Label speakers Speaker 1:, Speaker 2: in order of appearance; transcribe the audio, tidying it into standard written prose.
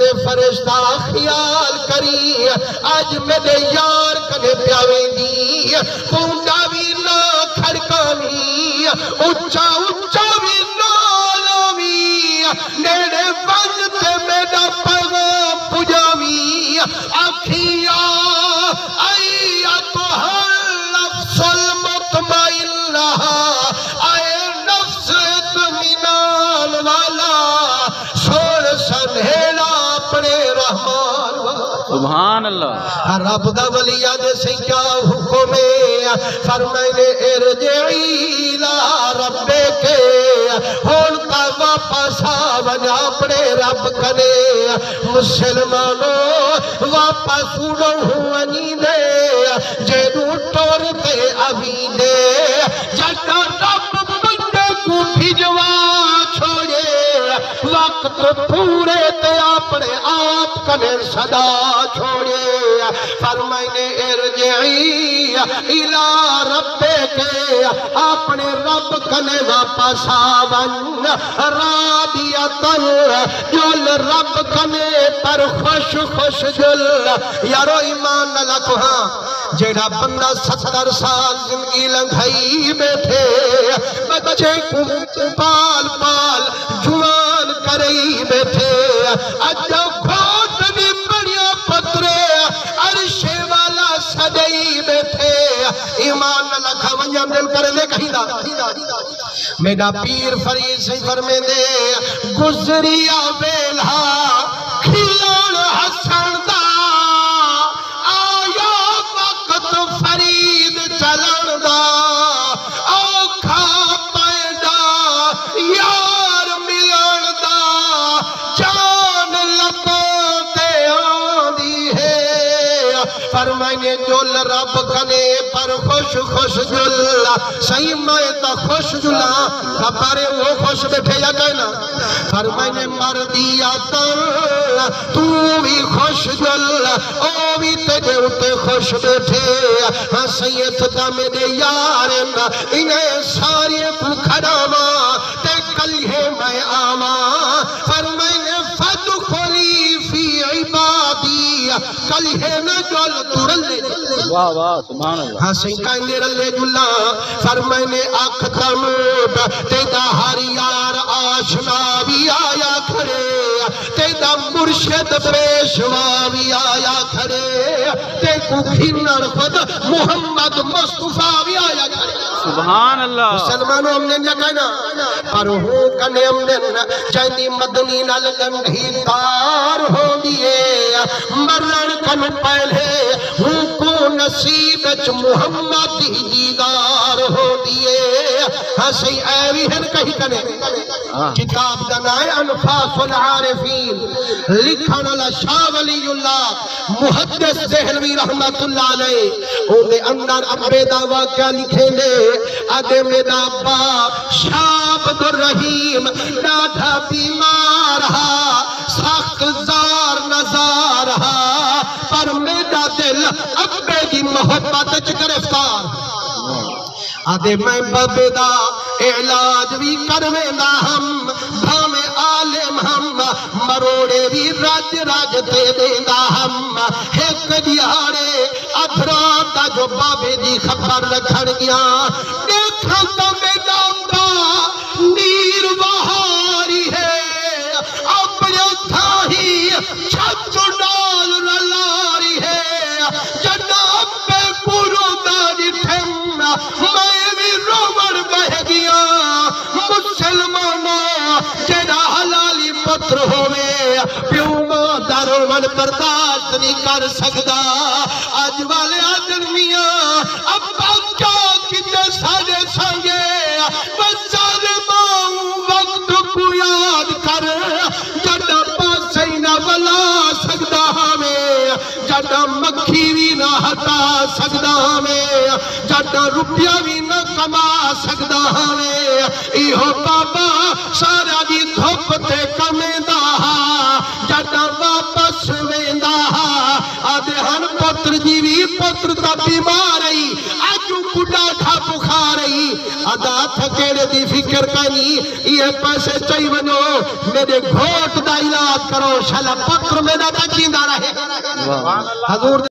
Speaker 1: मेरे फरिश्ता ख्याल करी आज मेरे यार कने प्यावेंदी पूंजा भी ना खड़कावी उच्चा उच्चा भी ना लावी नेड़े बंद ते मेरा पैगाम पुजावी आखिया आया तो हर नफ्सल मुतमइन्ना आए नफ्स इत्मीनान वाला सोन सनहेला अपने रहमान
Speaker 2: सुभान अल्लाह।
Speaker 1: रब दा वलिया दे से क्या हुक्म है फरमाए इरजी ला रब्बे के हुन ता वापस आवन अपने रब कने मुसलमानों वापस उड़ो हुनी दे जेदू टोर ते अभी दे जटा रब बंदे को भिजवा छोड़े वक्त पूरे ते अपने आप कने सदा छोड़े फरमाए इरजी इला रब्बे के अपने रब कने वापस आवन रादियतन जुल रब कने पर खुश खुश जुल यारो ईमान न लखो हाँ जेड़ा बंदा 70 साल जिंदगी लंघाई बैठे बच्चे को पाल पाल जुआन करई बैठे अजो घोट नी बढ़िया पत्रे अरशे वाला सजई बैठे ईमान न लखा वंजन दिल कर ले कहिंदा मेरा पीर फरीद से फरमेंदे गुजरिया वेला खिलौन हसन दा आया वक्त फरीद चलन दा औखा पैदा यार मिलन दा जान लबों ते आंदी है फरमाए जुल रब कने पर खुश खुश जुल सही मैं तो खुश जुला खबरे वो खुश बैठे या कहना फरमाए मर दिया तू भी खुश जुल ओ भी तेरे उते खुश बैठे हाँ सैयद दा मेरे यार इन्हें सारे को खड़ावा ते कल है मैं आवा फरमाए फदखुली फी इबादी कल है न जुल तुरले
Speaker 2: वाह वाह सुभान अल्लाह।
Speaker 1: हाँ सही कहने रले जुला फरमाए अख तमोट तेदा हर यार आशना भी आया खड़े तेदा मुर्शिद पेशवा भी आया खड़े ते कुखिनर खुद मोहम्मद मुस्तफा भी आया खड़े
Speaker 2: सुभान अल्लाह।
Speaker 1: मुसलमानों हमने क्या कहना पर हो कने हमने चांदी मदनी नाल गंढी तार हो दिए मरण कन पहले हूँ को नसीब च मोहम्मद दीदार हो दिए हाँ सही ऐ भी है कहीं कने किताब दा नाम है अनफासुल आरिफीन लिखन वाला शाह वलीउल्लाह मुहद्दिस देहलवी रहमतुल्लाह अलैह ओदे अंदर अब्बे दा वाक़या लिखे ने आदे मेरा बाप शाह अब्दुर रहीम डाढ़ा बीमार हा सख्त जार नजार हा पर मेरा दिल अब्बे की मोहब्बत च गिरफ्तार आदे मैं बाबे दा इलाज भी करवेंदा हम भावे आलिम हम मरोड़े भी राज राज दे देंदा हम एक दिहाड़े अथरा दा जो बाबे दी खबर रखण गया देखा तो मेरा बा नीर बहारी है अपने थाही छत डाल रलारी है जनाब पे पुरो दादी ठेम मैं भी रोमन बह गया मुसलमानों जेड़ा हलाली पुत्र होवे प्यो मां दा रोमन बर्दाश्त नहीं कर सकदा अज वाले आदमिया अब्बा क्या किते साडे संगे बच्चा दे मां वक्त को याद कर जड़ा पासे ना वला सकदा हमें जड़ा मक्खी भी ना हटा सकदा हमें जड़ा रुपया भी ना कमा सकदा हमें इहो बाबा सारा दी धुप ते कमेंदा जड़ा वापस वेंदा आदे हन पुत्र जी भी पुत्र दा बीमार आई अज बुढ़ा था बुखार आई हदा थकेड़े दी फिक्र कनी ये पैसे चई वनो मेरे घोट दा इलाज करो शाला पुत्र मेरा बचींदा रहे। हजूर